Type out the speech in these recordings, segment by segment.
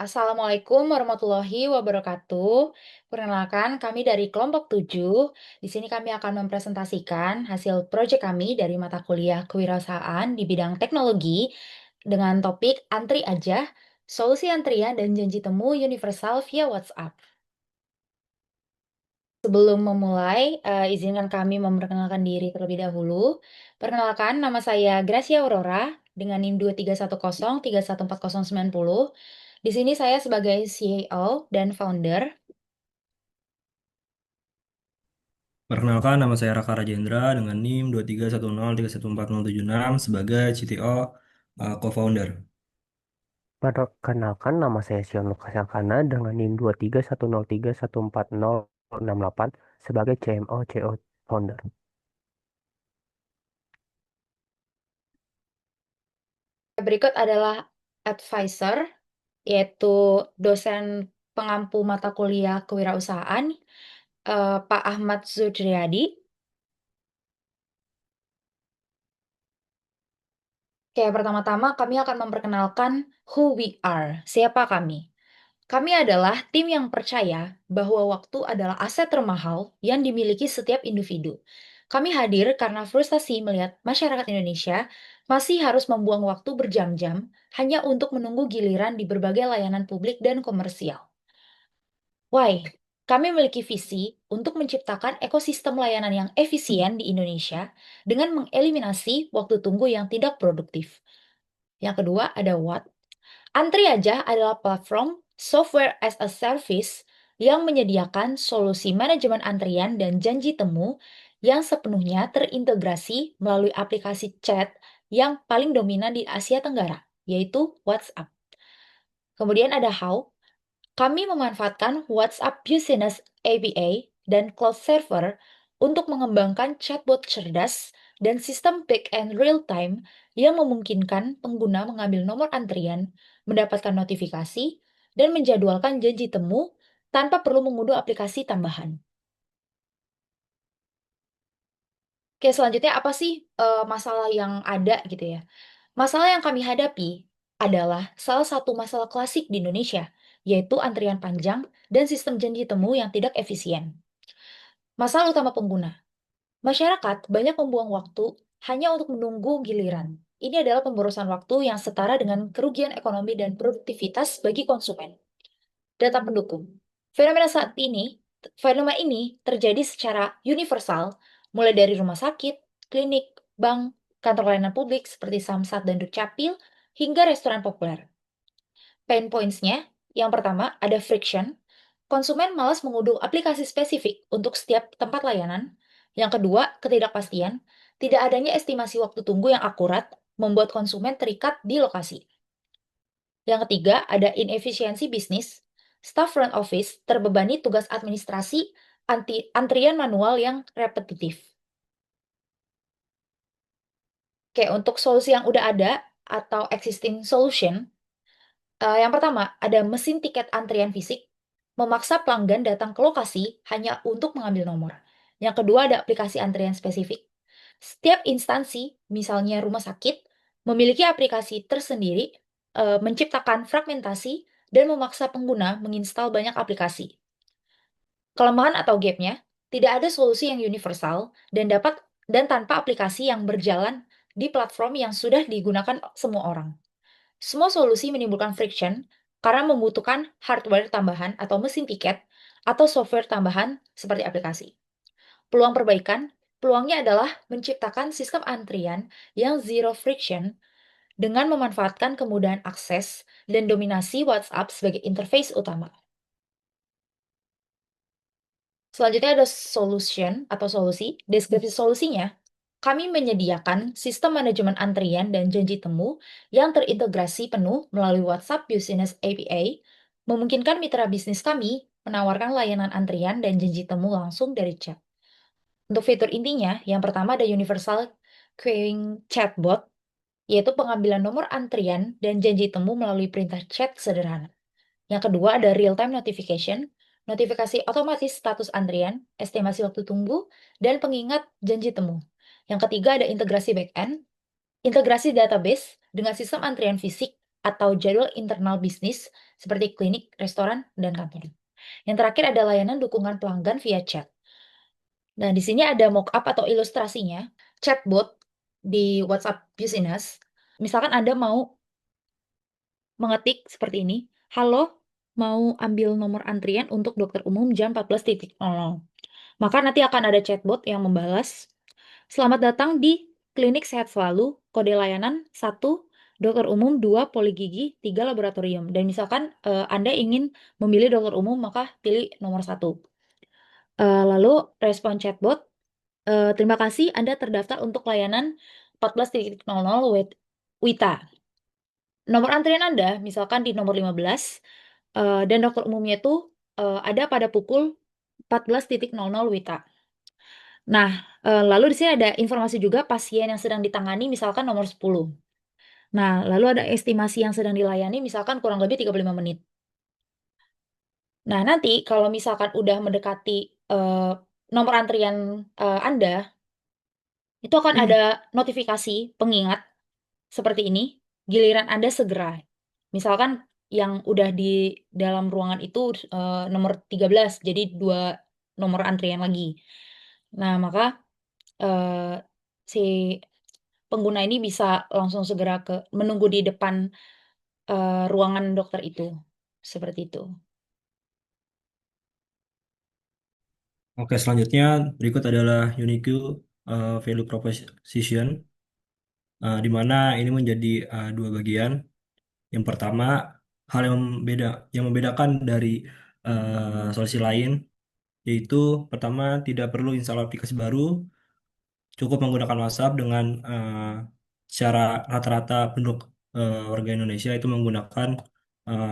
Assalamualaikum warahmatullahi wabarakatuh. Perkenalkan, kami dari kelompok 7. Di sini kami akan mempresentasikan hasil proyek kami dari mata kuliah kewirausahaan di bidang teknologi dengan topik antri aja, solusi antrian dan janji temu universal via WhatsApp. Sebelum memulai, izinkan kami memperkenalkan diri terlebih dahulu. Perkenalkan, nama saya Gracia Aurora dengan NIM 231031409. Di sini saya sebagai CEO dan founder. Perkenalkan, nama saya Raka Rajendra dengan NIM 231031407 sebagai CTO co-founder. Perkenalkan, nama saya Sion Lukas Yakana dengan NIM 23103140068 sebagai CMO CO Founder. Berikut adalah advisor, yaitu dosen pengampu mata kuliah kewirausahaan, Pak Ahmad Zudriyadi. Oke, pertama-tama kami akan memperkenalkan who we are, siapa kami. Kami adalah tim yang percaya bahwa waktu adalah aset termahal yang dimiliki setiap individu. Kami hadir karena frustasi melihat masyarakat Indonesia masih harus membuang waktu berjam-jam hanya untuk menunggu giliran di berbagai layanan publik dan komersial. Why? Kami memiliki visi untuk menciptakan ekosistem layanan yang efisien di Indonesia dengan mengeliminasi waktu tunggu yang tidak produktif. Yang kedua ada what? Antri Aja adalah platform software as a service yang menyediakan solusi manajemen antrian dan janji temu yang sepenuhnya terintegrasi melalui aplikasi chat yang paling dominan di Asia Tenggara, yaitu WhatsApp. Kemudian ada How. Kami memanfaatkan WhatsApp Business API dan Cloud Server untuk mengembangkan chatbot cerdas dan sistem back-end real-time yang memungkinkan pengguna mengambil nomor antrian, mendapatkan notifikasi, dan menjadwalkan janji temu tanpa perlu mengunduh aplikasi tambahan. Oke, selanjutnya apa sih masalah yang ada gitu ya? Masalah yang kami hadapi adalah salah satu masalah klasik di Indonesia, yaitu antrian panjang dan sistem janji temu yang tidak efisien. Masalah utama pengguna. Masyarakat banyak membuang waktu hanya untuk menunggu giliran. Ini adalah pemborosan waktu yang setara dengan kerugian ekonomi dan produktivitas bagi konsumen. Data pendukung. Fenomena saat ini, fenomena ini terjadi secara universal, mulai dari rumah sakit, klinik, bank, kantor layanan publik seperti Samsat dan Dukcapil, hingga restoran populer. Pain points-nya, yang pertama ada friction. Konsumen malas mengunduh aplikasi spesifik untuk setiap tempat layanan. Yang kedua, ketidakpastian. Tidak adanya estimasi waktu tunggu yang akurat membuat konsumen terikat di lokasi. Yang ketiga, ada inefisiensi bisnis. Staff front office terbebani tugas administrasi antrian manual yang repetitif. Oke, untuk solusi yang udah ada atau existing solution, yang pertama, ada mesin tiket antrian fisik, memaksa pelanggan datang ke lokasi hanya untuk mengambil nomor. Yang kedua, ada aplikasi antrian spesifik. Setiap instansi, misalnya rumah sakit, memiliki aplikasi tersendiri, menciptakan fragmentasi, dan memaksa pengguna menginstal banyak aplikasi. Kelemahan atau gap-nya, tidak ada solusi yang universal dan tanpa aplikasi yang berjalan di platform yang sudah digunakan semua orang. Semua solusi menimbulkan friction karena membutuhkan hardware tambahan atau mesin tiket atau software tambahan seperti aplikasi. Peluang perbaikan, peluangnya adalah menciptakan sistem antrian yang zero friction dengan memanfaatkan kemudahan akses dan dominasi WhatsApp sebagai interface utama. Selanjutnya ada solution atau solusi. Deskripsi solusinya, kami menyediakan sistem manajemen antrian dan janji temu yang terintegrasi penuh melalui WhatsApp Business API, memungkinkan mitra bisnis kami menawarkan layanan antrian dan janji temu langsung dari chat. Untuk fitur intinya, yang pertama ada Universal Queuing Chatbot, yaitu pengambilan nomor antrian dan janji temu melalui perintah chat sederhana. Yang kedua ada real-time notification, notifikasi otomatis status antrian, estimasi waktu tunggu, dan pengingat janji temu. Yang ketiga ada integrasi back-end, integrasi database dengan sistem antrian fisik atau jadwal internal bisnis seperti klinik, restoran, dan kantor. Yang terakhir ada layanan dukungan pelanggan via chat. Nah, di sini ada mockup atau ilustrasinya, chatbot di WhatsApp Business. Misalkan Anda mau mengetik seperti ini, "Halo, mau ambil nomor antrian untuk dokter umum jam 14.00." Maka nanti akan ada chatbot yang membalas, "Selamat datang di klinik sehat selalu, kode layanan 1 dokter umum, 2 poligigi, 3 laboratorium." Dan misalkan, Anda ingin memilih dokter umum, maka pilih nomor 1. Lalu respon chatbot, "Terima kasih Anda terdaftar untuk layanan 14.00 Wita. Nomor antrian Anda misalkan di nomor 15, dan dokter umumnya itu, ada pada pukul 14.00 Wita." Nah, lalu di sini ada informasi juga pasien yang sedang ditangani misalkan nomor 10. Nah, lalu ada estimasi yang sedang dilayani misalkan kurang lebih 35 menit. Nah, nanti kalau misalkan udah mendekati, nomor antrian, Anda, itu akan ada notifikasi pengingat seperti ini, giliran Anda segera. Misalkan yang udah di dalam ruangan itu, nomor 13, jadi 2 nomor antrian lagi. Nah, maka, eee, si pengguna ini bisa langsung segera menunggu di depan, ruangan dokter itu, seperti itu. Oke, selanjutnya berikut adalah unique value proposition, di mana ini menjadi dua bagian. Yang pertama, hal yang membedakan dari solusi lain, yaitu pertama tidak perlu install aplikasi baru, cukup menggunakan WhatsApp dengan secara rata-rata penduduk warga Indonesia itu menggunakan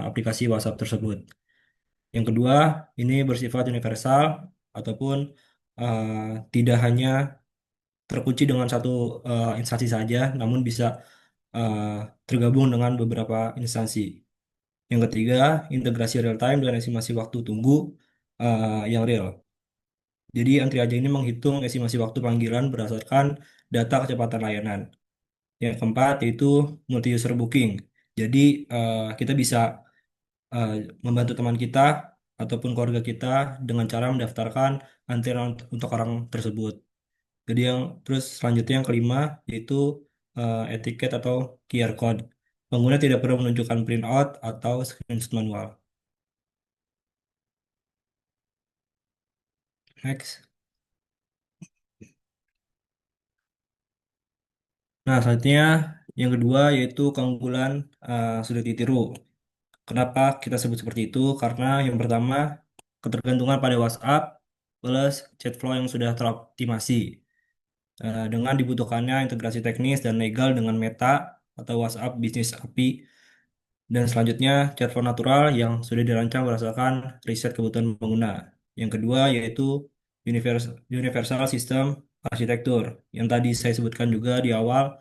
aplikasi WhatsApp tersebut. Yang kedua, ini bersifat universal ataupun tidak hanya terkunci dengan satu instansi saja, namun bisa eh, tergabung dengan beberapa instansi. Yang ketiga, integrasi real time dan estimasi waktu tunggu yang real. Jadi antri aja ini menghitung estimasi waktu panggilan berdasarkan data kecepatan layanan. Yang keempat yaitu multi user booking. Jadi kita bisa eh, membantu teman kita ataupun keluarga kita dengan cara mendaftarkan antrian untuk orang tersebut. Jadi yang terus selanjutnya yang kelima yaitu etiket atau QR code. Pengguna tidak perlu menunjukkan printout atau screenshot manual. Next. Nah, selanjutnya yang kedua yaitu keunggulan sudah ditiru. Kenapa kita sebut seperti itu? Karena yang pertama ketergantungan pada WhatsApp plus chat flow yang sudah teroptimasi. Dengan dibutuhkannya integrasi teknis dan legal dengan Meta atau WhatsApp Business API. Dan selanjutnya, chatbot natural yang sudah dirancang berdasarkan riset kebutuhan pengguna. Yang kedua yaitu universal system arsitektur. Yang tadi saya sebutkan juga di awal,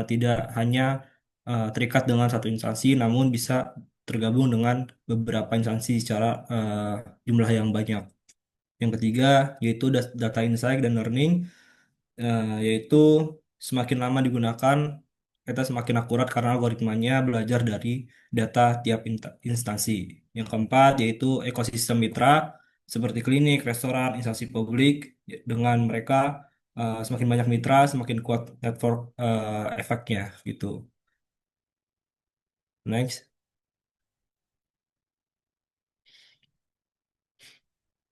tidak hanya terikat dengan satu instansi, namun bisa tergabung dengan beberapa instansi secara jumlah yang banyak. Yang ketiga yaitu data insight dan learning, yaitu semakin lama digunakan, kita semakin akurat karena algoritmanya belajar dari data tiap instansi. Yang keempat yaitu ekosistem mitra seperti klinik, restoran, instansi publik. Dengan mereka semakin banyak mitra, semakin kuat network efeknya gitu. Next.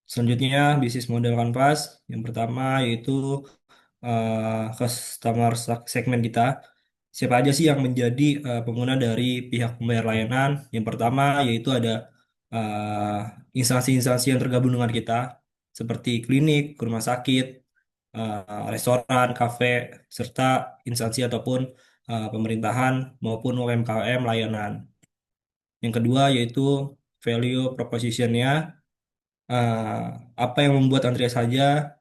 Selanjutnya bisnis model Canvas. Yang pertama yaitu customer segmen kita. Siapa aja sih yang menjadi pengguna dari pihak pembayar layanan? Yang pertama yaitu ada instansi-instansi yang tergabung dengan kita, seperti klinik, rumah sakit, restoran, kafe, serta instansi ataupun pemerintahan maupun UMKM layanan. Yang kedua yaitu value proposition-nya, eh, apa yang membuat Andrea saja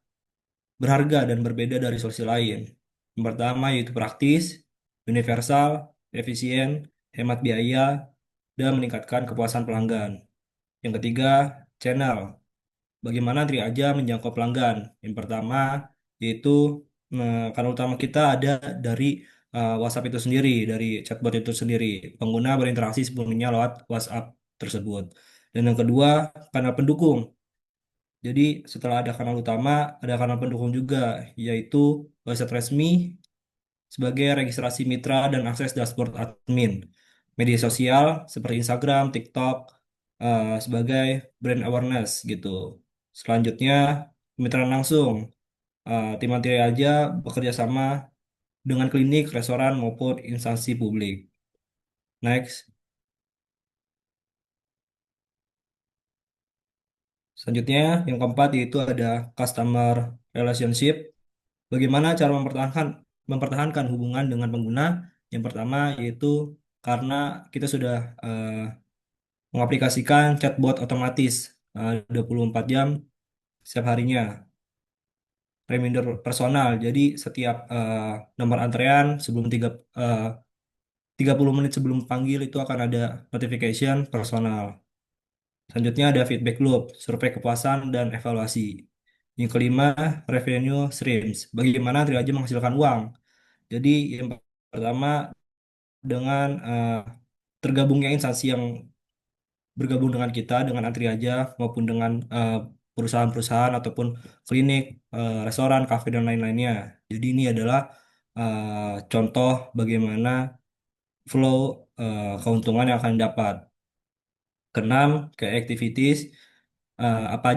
berharga dan berbeda dari solusi lain. Yang pertama yaitu praktis, universal, efisien, hemat biaya, dan meningkatkan kepuasan pelanggan. Yang ketiga, channel. Bagaimana Tri Aja menjangkau pelanggan? Yang pertama yaitu karena utama kita ada dari WhatsApp itu sendiri, dari chatbot itu sendiri. Pengguna berinteraksi sepenuhnya lewat WhatsApp tersebut. Dan yang kedua, kanal pendukung. Jadi setelah ada kanal utama, ada kanal pendukung juga, yaitu website resmi sebagai registrasi mitra dan akses dashboard admin. Media sosial seperti Instagram, TikTok, sebagai brand awareness gitu. Selanjutnya, kemitraan langsung. Tim Antri aja bekerja sama dengan klinik, restoran, maupun instansi publik. Next. Selanjutnya, yang keempat yaitu ada customer relationship. Bagaimana cara mempertahankan hubungan dengan pengguna? Yang pertama yaitu karena kita sudah eh, mengaplikasikan chatbot otomatis 24 jam setiap harinya, reminder personal. Jadi setiap nomor antrean sebelum 30 menit sebelum panggil itu akan ada notification personal. Selanjutnya ada feedback loop, survei kepuasan dan evaluasi. Yang kelima, revenue streams. Bagaimana Triaja menghasilkan uang? Jadi yang pertama dengan tergabungnya instansi yang bergabung dengan kita, dengan Antriaja maupun dengan perusahaan-perusahaan ataupun klinik, restoran, kafe dan lain-lainnya. Jadi ini adalah contoh bagaimana flow keuntungan yang akan dapat. Keenam, ke activities. Apa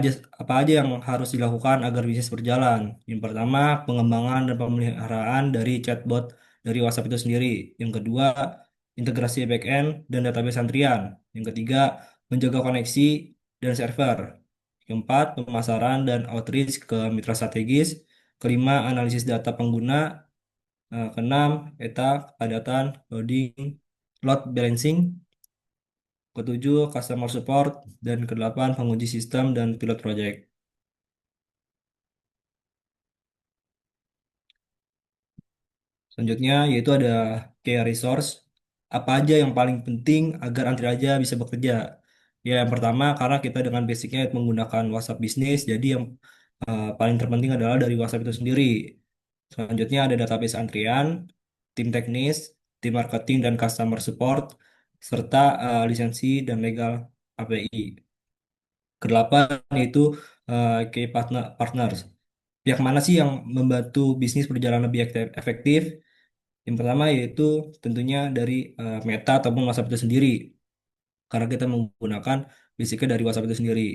aja yang harus dilakukan agar bisnis berjalan? Yang pertama, pengembangan dan pemeliharaan dari chatbot dari WhatsApp itu sendiri. Yang kedua, integrasi backend dan database antrian. Yang ketiga, menjaga koneksi dan server. Keempat, pemasaran dan outreach ke mitra strategis. Kelima, analisis data pengguna. Keenam, kepadatan, loading, load balancing. Ketujuh, customer support. Dan kedelapan, penguji sistem dan pilot project. Selanjutnya yaitu ada key resource. Apa aja yang paling penting agar antri aja bisa bekerja? Ya, yang pertama karena kita dengan basicnya menggunakan WhatsApp bisnis, jadi yang paling terpenting adalah dari WhatsApp itu sendiri. Selanjutnya ada database antrian, tim teknis, tim marketing dan customer support, serta lisensi dan legal API. Kedelapan yaitu key partners. Pihak mana sih yang membantu bisnis berjalan lebih efektif? Yang pertama yaitu tentunya dari Meta ataupun WhatsApp itu sendiri, karena kita menggunakan basicnya dari WhatsApp itu sendiri.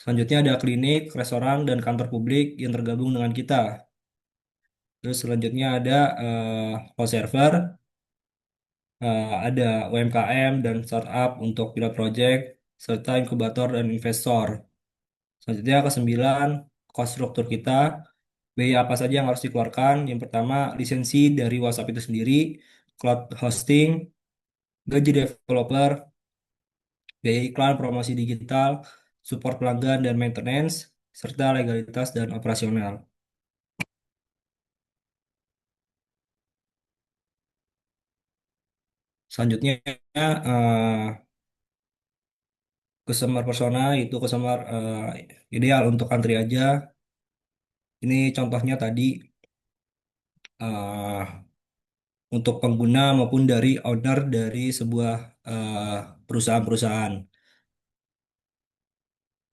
Selanjutnya ada klinik, restoran, dan kantor publik yang tergabung dengan kita. Terus selanjutnya ada call server, ada UMKM dan startup untuk pilot project, serta inkubator dan investor. Selanjutnya kesembilan, cost struktur kita, biaya apa saja yang harus dikeluarkan. Yang pertama, lisensi dari WhatsApp itu sendiri, cloud hosting, gaji developer, biaya iklan, promosi digital, support pelanggan dan maintenance, serta legalitas dan operasional. Selanjutnya, customer persona itu customer ideal untuk antri aja. Ini contohnya tadi eh, untuk pengguna maupun dari owner dari sebuah perusahaan-perusahaan.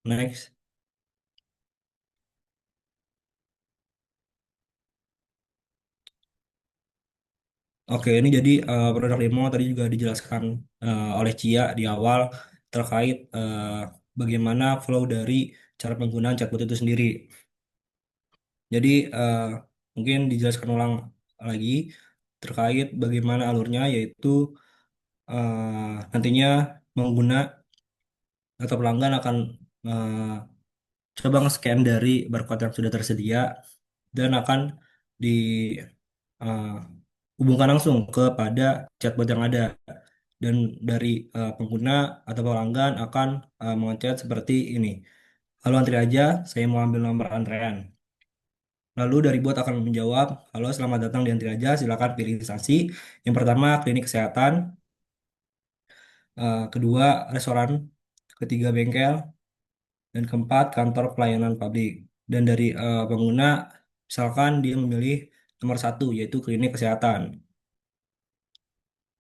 Next. Oke, ini jadi produk demo tadi juga dijelaskan oleh Cia di awal terkait bagaimana flow dari cara penggunaan chatbot itu sendiri. Jadi mungkin dijelaskan ulang lagi terkait bagaimana alurnya, yaitu nantinya pengguna atau pelanggan akan eh, coba nge-scan dari barcode yang sudah tersedia dan akan dihubungkan langsung kepada chatbot yang ada. Dan dari pengguna atau pelanggan akan mengechat seperti ini. Halo antri aja, saya mau ambil nomor antrean. Lalu dari bot akan menjawab, halo selamat datang di antri aja, silakan pilih instansi. Yang pertama klinik kesehatan, kedua restoran, ketiga bengkel, dan keempat kantor pelayanan publik. Dan dari pengguna, misalkan dia memilih nomor satu, yaitu klinik kesehatan.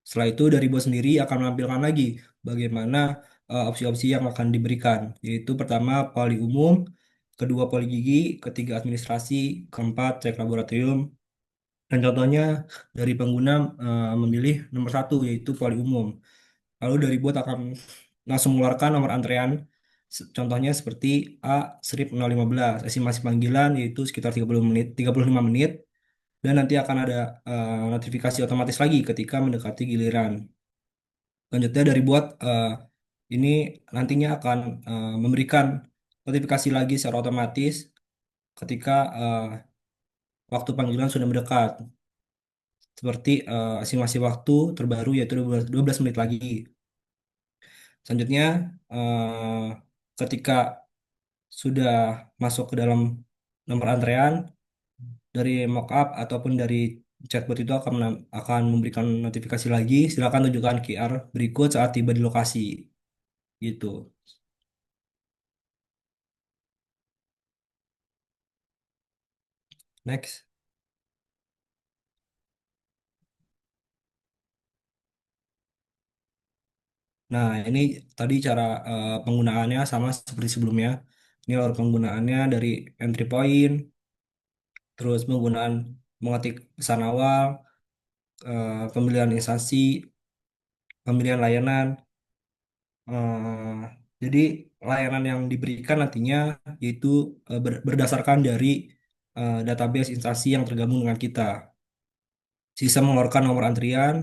Setelah itu dari bos sendiri akan menampilkan lagi bagaimana opsi-opsi yang akan diberikan, yaitu pertama poli umum, kedua poli gigi, ketiga administrasi, keempat cek laboratorium. Dan contohnya dari pengguna memilih nomor satu, yaitu poli umum. Lalu dari bot akan langsung mengeluarkan nomor antrean. Contohnya seperti A strip 015, estimasi panggilan yaitu sekitar 30 menit, 35 menit, dan nanti akan ada notifikasi otomatis lagi ketika mendekati giliran. Selanjutnya dari bot ini nantinya akan memberikan notifikasi lagi secara otomatis ketika waktu panggilan sudah mendekat. Seperti estimasi waktu terbaru yaitu 12 menit lagi. Selanjutnya, ketika sudah masuk ke dalam nomor antrean, dari mockup ataupun dari chatbot itu akan memberikan notifikasi lagi. Silakan tunjukkan QR berikut saat tiba di lokasi. Gitu. Next. Nah, ini tadi cara penggunaannya sama seperti sebelumnya. Ini alur penggunaannya dari entry point, terus penggunaan mengetik pesan awal, pemilihan instansi, pemilihan layanan. Jadi layanan yang diberikan nantinya yaitu berdasarkan dari database instansi yang tergabung dengan kita. Sistem mengeluarkan nomor antrian.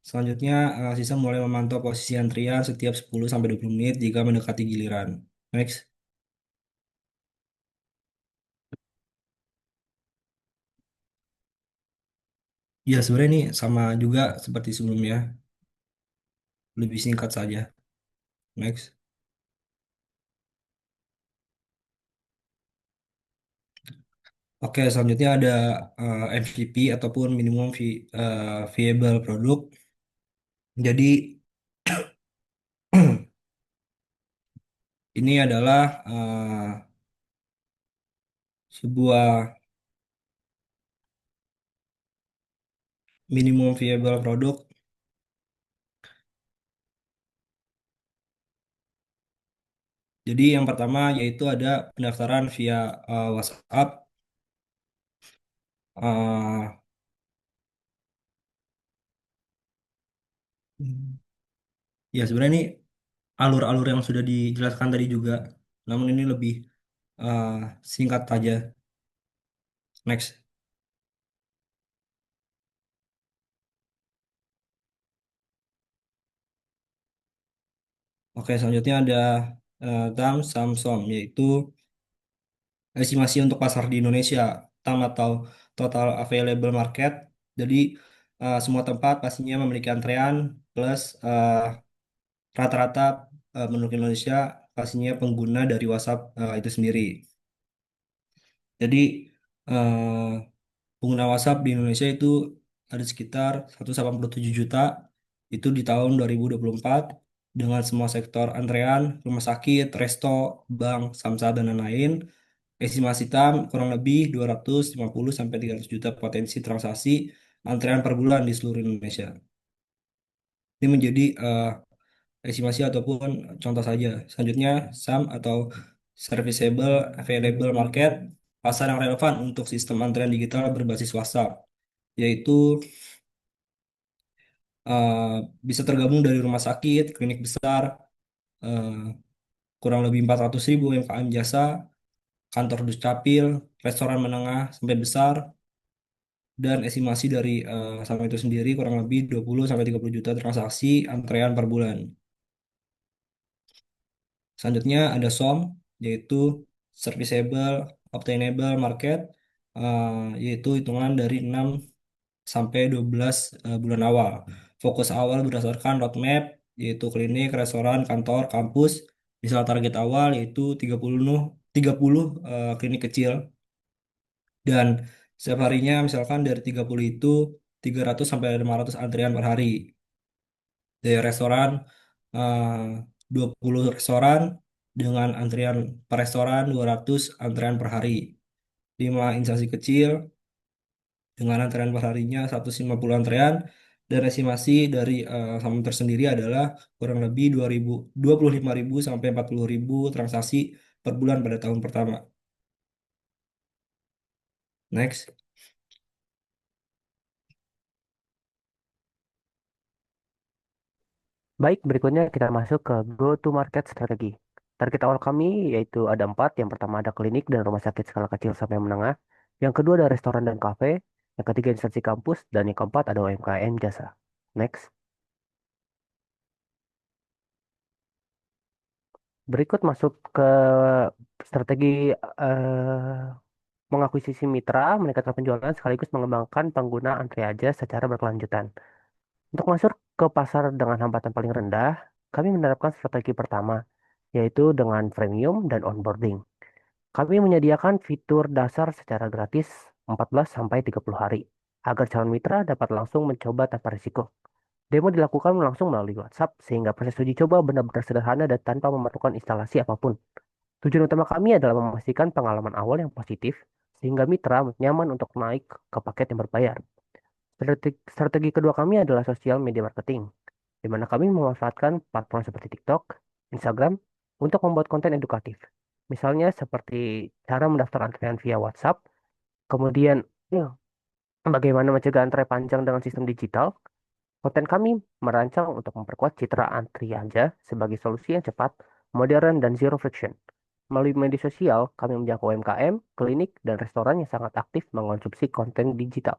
Selanjutnya, sistem mulai memantau posisi antrian setiap 10 sampai 20 menit jika mendekati giliran. Next. Ya, sebenarnya ini sama juga seperti sebelumnya, lebih singkat saja. Next. Oke, selanjutnya ada MVP ataupun viable product. Jadi ini adalah sebuah minimum viable product. Jadi yang pertama yaitu ada pendaftaran via WhatsApp. Eh, ya sebenarnya ini alur-alur yang sudah dijelaskan tadi juga, namun ini lebih eh, singkat aja. Next. Oke, selanjutnya ada TAM Samsung yaitu estimasi untuk pasar di Indonesia, TAM atau Total Available Market. Jadi semua tempat pastinya memiliki antrean plus rata-rata penduduk Indonesia pastinya pengguna dari WhatsApp itu sendiri. Jadi eh, pengguna WhatsApp di Indonesia itu ada sekitar 187 juta itu di tahun 2024 dengan semua sektor antrean, rumah sakit, resto, bank, samsat, dan lain-lain. Estimasi TAM kurang lebih 250 sampai 300 juta potensi transaksi antrean per bulan di seluruh Indonesia. Ini menjadi estimasi ataupun contoh saja. Selanjutnya, SAM atau Serviceable Available Market, pasar yang relevan untuk sistem antrean digital berbasis WhatsApp, yaitu eh, bisa tergabung dari rumah sakit, klinik besar, eh, kurang lebih 400 ribu UMKM jasa, kantor dukcapil, restoran menengah sampai besar, dan estimasi dari SAM itu sendiri kurang lebih 20 sampai 30 juta transaksi antrean per bulan. Selanjutnya ada SOM, yaitu Serviceable Obtainable Market, yaitu hitungan dari 6 sampai 12 bulan awal. Fokus awal berdasarkan roadmap, yaitu klinik, restoran, kantor, kampus. Misal target awal yaitu 30 klinik kecil. Dan setiap harinya misalkan dari 30 itu 300 sampai 500 antrian per hari. Dari restoran, eh, 20 restoran dengan antrian per restoran 200 antrian per hari. 5 instansi kecil dengan antrean per harinya 150 antrean, dan estimasi dari saham tersendiri adalah kurang lebih 25.000 sampai 40.000 transaksi per bulan pada tahun pertama. Next. Baik, berikutnya kita masuk ke go-to-market strategi. Target awal kami yaitu ada empat. Yang pertama ada klinik dan rumah sakit skala kecil sampai menengah. Yang kedua ada restoran dan kafe. Yang ketiga instansi kampus. Dan yang keempat ada UMKM jasa. Next. Berikut masuk ke strategi mengakuisisi mitra, meningkatkan penjualan sekaligus mengembangkan pengguna antri aja secara berkelanjutan. Untuk masuk ke pasar dengan hambatan paling rendah, kami menerapkan strategi pertama, yaitu dengan freemium dan onboarding. Kami menyediakan fitur dasar secara gratis 14 sampai 30 hari, agar calon mitra dapat langsung mencoba tanpa risiko. Demo dilakukan langsung melalui WhatsApp, sehingga proses uji coba benar-benar sederhana dan tanpa memerlukan instalasi apapun. Tujuan utama kami adalah memastikan pengalaman awal yang positif, sehingga mitra nyaman untuk naik ke paket yang berbayar. Strategi kedua kami adalah sosial media marketing, di mana kami memanfaatkan platform seperti TikTok, Instagram, untuk membuat konten edukatif. Misalnya seperti cara mendaftar antrian via WhatsApp, kemudian bagaimana mencegah antrian panjang dengan sistem digital. Konten kami merancang untuk memperkuat citra antri aja sebagai solusi yang cepat, modern, dan zero friction. Melalui media sosial, kami menjangkau UMKM, klinik, dan restoran yang sangat aktif mengonsumsi konten digital.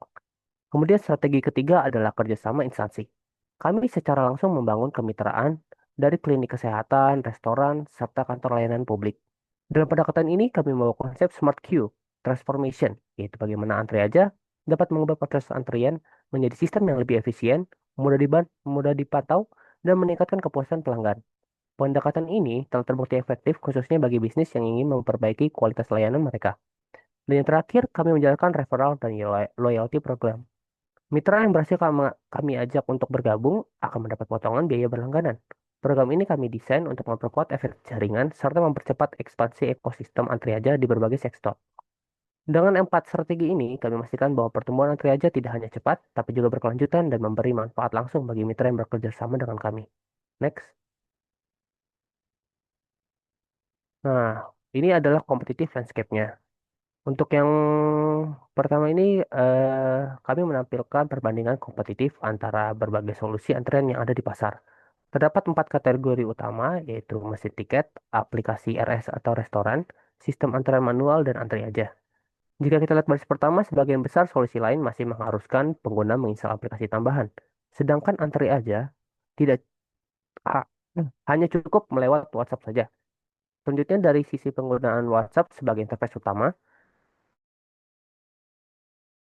Kemudian strategi ketiga adalah kerjasama instansi. Kami secara langsung membangun kemitraan dari klinik kesehatan, restoran, serta kantor layanan publik. Dalam pendekatan ini, kami membawa konsep Smart Queue Transformation, yaitu bagaimana antri aja dapat mengubah proses antrian menjadi sistem yang lebih efisien, mudah dipantau, dan meningkatkan kepuasan pelanggan. Pendekatan ini telah terbukti efektif khususnya bagi bisnis yang ingin memperbaiki kualitas layanan mereka. Dan yang terakhir, kami menjalankan referral dan loyalty program. Mitra yang berhasil kami ajak untuk bergabung akan mendapat potongan biaya berlangganan. Program ini kami desain untuk memperkuat efek jaringan serta mempercepat ekspansi ekosistem Antriaja di berbagai sektor. Dengan empat strategi ini, kami memastikan bahwa pertumbuhan Antriaja tidak hanya cepat, tapi juga berkelanjutan dan memberi manfaat langsung bagi mitra yang bekerja sama dengan kami. Next. Nah, ini adalah competitive landscape-nya. Untuk yang pertama ini, kami menampilkan perbandingan kompetitif antara berbagai solusi antrean yang ada di pasar. Terdapat empat kategori utama, yaitu mesin tiket, aplikasi RS atau restoran, sistem antrean manual, dan antri aja. Jika kita lihat baris pertama, sebagian besar solusi lain masih mengharuskan pengguna menginstal aplikasi tambahan. Sedangkan antri aja tidak ah, hanya cukup melewat WhatsApp saja. Selanjutnya dari sisi penggunaan WhatsApp sebagai interface utama,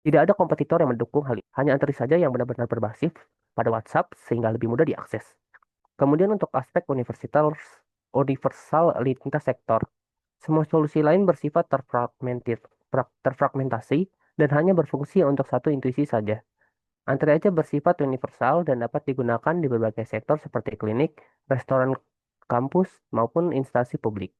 tidak ada kompetitor yang mendukung hal ini. Hanya Antri saja yang benar-benar berbasis pada WhatsApp sehingga lebih mudah diakses. Kemudian untuk aspek universal lintas sektor, semua solusi lain bersifat terfragmentasi dan hanya berfungsi untuk satu intuisi saja. Antri aja bersifat universal dan dapat digunakan di berbagai sektor seperti klinik, restoran, kampus, maupun instansi publik.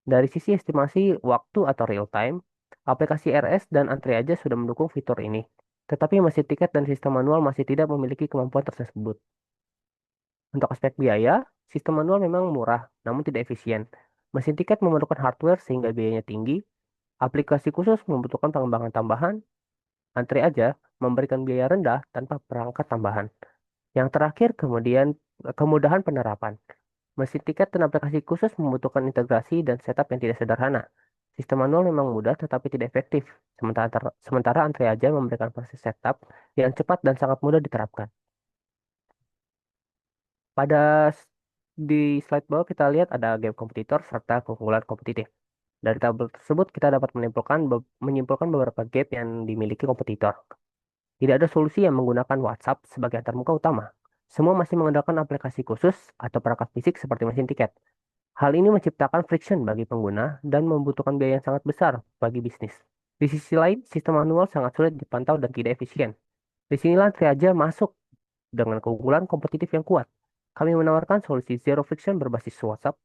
Dari sisi estimasi waktu atau real time, aplikasi RS dan Antri aja sudah mendukung fitur ini. Tetapi mesin tiket dan sistem manual masih tidak memiliki kemampuan tersebut. Untuk aspek biaya, sistem manual memang murah, namun tidak efisien. Mesin tiket memerlukan hardware sehingga biayanya tinggi. Aplikasi khusus membutuhkan pengembangan tambahan. Antri aja memberikan biaya rendah tanpa perangkat tambahan. Yang terakhir, kemudian kemudahan penerapan. Mesin tiket dan aplikasi khusus membutuhkan integrasi dan setup yang tidak sederhana. Sistem manual memang mudah tetapi tidak efektif. Sementara Antri aja memberikan proses setup yang cepat dan sangat mudah diterapkan. Pada s- di slide bawah kita lihat ada game kompetitor serta keunggulan kompetitif. Dari tabel tersebut kita dapat menyimpulkan beberapa gap yang dimiliki kompetitor. Tidak ada solusi yang menggunakan WhatsApp sebagai antarmuka utama. Semua masih mengandalkan aplikasi khusus atau perangkat fisik seperti mesin tiket. Hal ini menciptakan friction bagi pengguna dan membutuhkan biaya yang sangat besar bagi bisnis. Di sisi lain, sistem manual sangat sulit dipantau dan tidak efisien. Disinilah Triaja masuk dengan keunggulan kompetitif yang kuat. Kami menawarkan solusi zero friction berbasis WhatsApp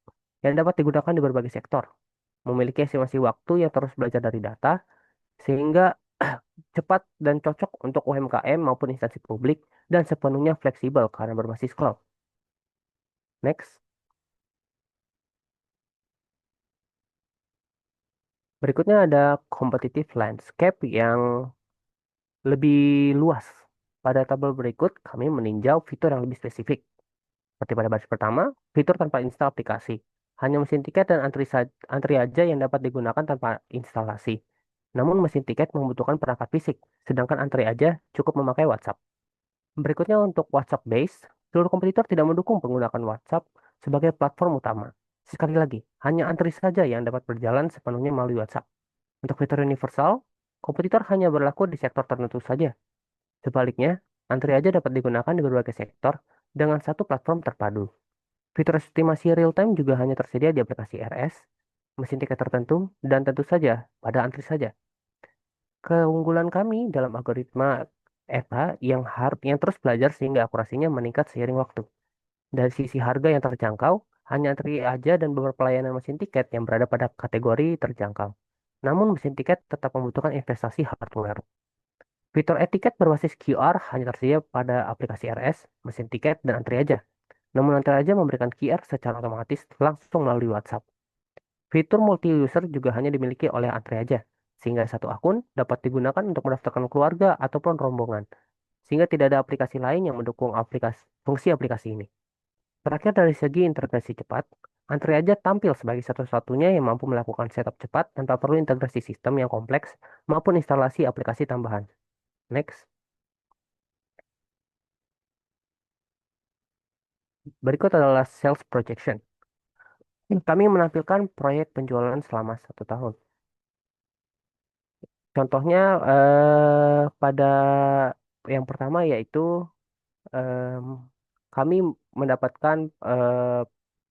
yang dapat digunakan di berbagai sektor, memiliki estimasi waktu yang terus belajar dari data, sehingga cepat dan cocok untuk UMKM maupun instansi publik, dan sepenuhnya fleksibel karena berbasis cloud. Next. Berikutnya ada competitive landscape yang lebih luas. Pada tabel berikut, kami meninjau fitur yang lebih spesifik. Seperti pada baris pertama, fitur tanpa install aplikasi. Hanya mesin tiket dan antri aja yang dapat digunakan tanpa instalasi. Namun mesin tiket membutuhkan perangkat fisik, sedangkan antri aja cukup memakai WhatsApp. Berikutnya untuk WhatsApp Base, seluruh kompetitor tidak mendukung penggunaan WhatsApp sebagai platform utama. Sekali lagi, hanya antri saja yang dapat berjalan sepenuhnya melalui WhatsApp. Untuk fitur universal, kompetitor hanya berlaku di sektor tertentu saja. Sebaliknya, antri aja dapat digunakan di berbagai sektor dengan satu platform terpadu. Fitur estimasi real-time juga hanya tersedia di aplikasi RS, mesin tiket tertentu, dan tentu saja pada antri saja. Keunggulan kami dalam algoritma EVA yang terus belajar sehingga akurasinya meningkat seiring waktu. Dari sisi harga yang terjangkau, hanya antri aja dan beberapa pelayanan mesin tiket yang berada pada kategori terjangkau. Namun mesin tiket tetap membutuhkan investasi hardware. Fitur etiket berbasis QR hanya tersedia pada aplikasi RS, mesin tiket, dan antri aja. Namun antri aja memberikan QR secara otomatis langsung melalui WhatsApp. Fitur multi-user juga hanya dimiliki oleh antri aja, sehingga satu akun dapat digunakan untuk mendaftarkan keluarga ataupun rombongan, sehingga tidak ada aplikasi lain yang mendukung fungsi aplikasi ini. Terakhir dari segi integrasi cepat, antri aja tampil sebagai satu-satunya yang mampu melakukan setup cepat tanpa perlu integrasi sistem yang kompleks maupun instalasi aplikasi tambahan. Next. Berikut adalah sales projection. Kami menampilkan proyek penjualan selama 1 tahun. Contohnya pada yang pertama yaitu em, kami mendapatkan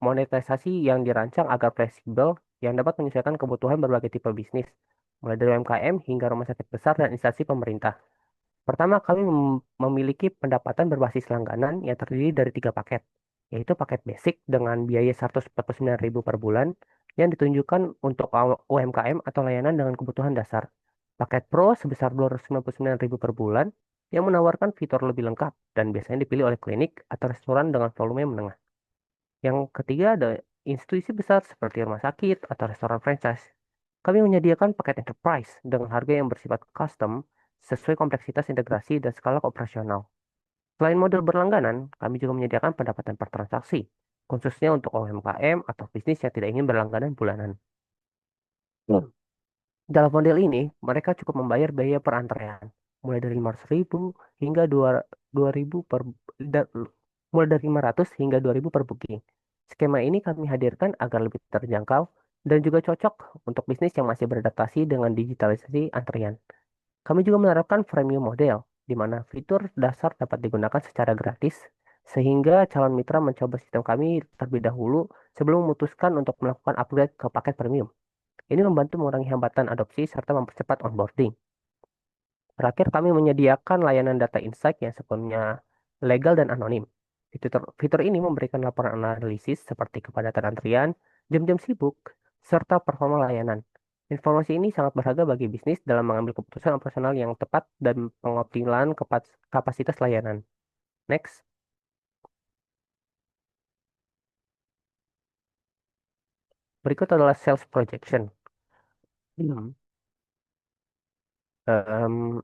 monetisasi yang dirancang agar fleksibel yang dapat menyesuaikan kebutuhan berbagai tipe bisnis, mulai dari UMKM hingga rumah sakit besar dan instansi pemerintah. Pertama, kami memiliki pendapatan berbasis langganan yang terdiri dari 3 paket, yaitu paket basic dengan biaya 149.000 per bulan yang ditunjukkan untuk UMKM atau layanan dengan kebutuhan dasar. Paket Pro sebesar 299.000 per bulan yang menawarkan fitur lebih lengkap dan biasanya dipilih oleh klinik atau restoran dengan volume menengah. Yang ketiga ada institusi besar seperti rumah sakit atau restoran franchise. Kami menyediakan paket enterprise dengan harga yang bersifat custom sesuai kompleksitas integrasi dan skala operasional. Selain model berlangganan, kami juga menyediakan pendapatan per transaksi, khususnya untuk UMKM atau bisnis yang tidak ingin berlangganan bulanan. Dalam model ini, mereka cukup membayar biaya per antrean, mulai dari 500.000 hingga 2.000 da- mulai dari 500 hingga 2.000 per booking. Skema ini kami hadirkan agar lebih terjangkau dan juga cocok untuk bisnis yang masih beradaptasi dengan digitalisasi antrian. Kami juga menerapkan freemium model, di mana fitur dasar dapat digunakan secara gratis, sehingga calon mitra mencoba sistem kami terlebih dahulu sebelum memutuskan untuk melakukan upgrade ke paket premium. Ini membantu mengurangi hambatan adopsi serta mempercepat onboarding. Terakhir, kami menyediakan layanan data insight yang sepenuhnya legal dan anonim. Fitur ini memberikan laporan analisis seperti kepadatan antrian, jam-jam sibuk, serta performa layanan. Informasi ini sangat berharga bagi bisnis dalam mengambil keputusan operasional yang tepat dan pengoptimalan kapasitas layanan. Next. Berikut adalah sales projection. Hmm. Em,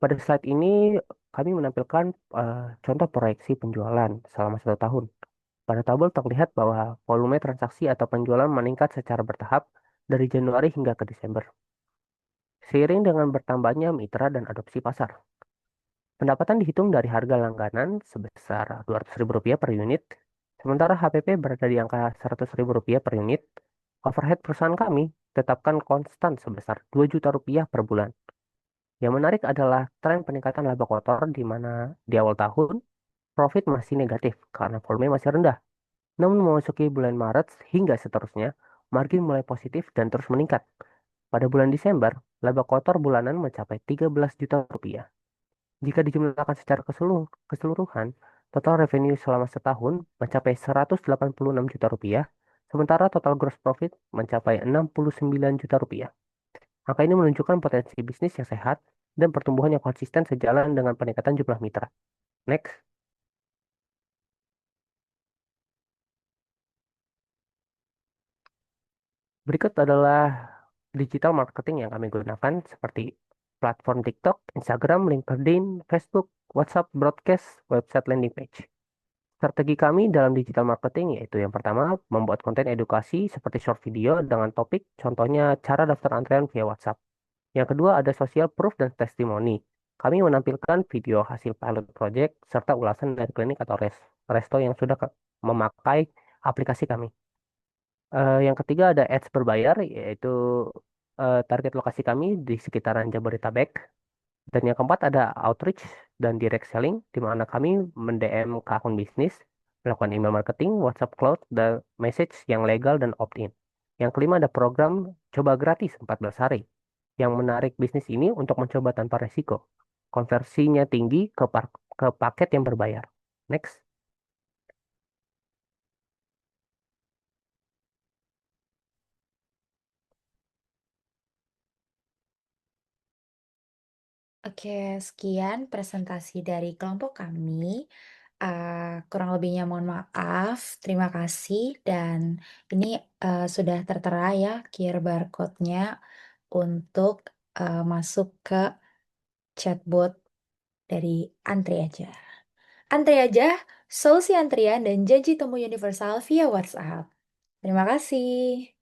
Pada slide ini kami menampilkan contoh proyeksi penjualan selama 1 tahun. Pada tabel terlihat bahwa volume transaksi atau penjualan meningkat secara bertahap dari Januari hingga ke Desember, seiring dengan bertambahnya mitra dan adopsi pasar. Pendapatan dihitung dari harga langganan sebesar Rp200.000 per unit, sementara HPP berada di angka Rp100.000 per unit. Overhead perusahaan kami tetapkan konstan sebesar Rp2 juta per bulan. Yang menarik adalah tren peningkatan laba kotor di mana di awal tahun profit masih negatif karena volume masih rendah. Namun memasuki bulan Maret hingga seterusnya, margin mulai positif dan terus meningkat. Pada bulan Desember, laba kotor bulanan mencapai Rp13 juta. Jika dijumlahkan secara keseluruhan, total revenue selama setahun mencapai Rp186 juta, sementara total gross profit mencapai Rp69 juta. Angka ini menunjukkan potensi bisnis yang sehat dan pertumbuhan yang konsisten sejalan dengan peningkatan jumlah mitra. Next. Berikut adalah digital marketing yang kami gunakan seperti platform TikTok, Instagram, LinkedIn, Facebook, WhatsApp, broadcast, website landing page. Strategi kami dalam digital marketing yaitu yang pertama, membuat konten edukasi seperti short video dengan topik, contohnya cara daftar antrean via WhatsApp. Yang kedua ada social proof dan testimoni. Kami menampilkan video hasil pilot project serta ulasan dari klinik atau resto yang sudah memakai aplikasi kami. Yang ketiga ada ads berbayar, yaitu target lokasi kami di sekitaran Jabodetabek. Dan yang keempat ada outreach dan direct selling, di mana kami mend-DM ke akun bisnis, melakukan email marketing, WhatsApp cloud, dan message yang legal dan opt-in. Yang kelima ada program coba gratis 14 hari, yang menarik bisnis ini untuk mencoba tanpa resiko. Konversinya tinggi ke paket yang berbayar. Next. Oke, sekian presentasi dari kelompok kami. Kurang lebihnya mohon maaf. Terima kasih. Dan ini sudah tertera ya QR barcode-nya untuk masuk ke chatbot dari Antri aja. Antri aja, solusi antrian dan janji temu universal via WhatsApp. Terima kasih.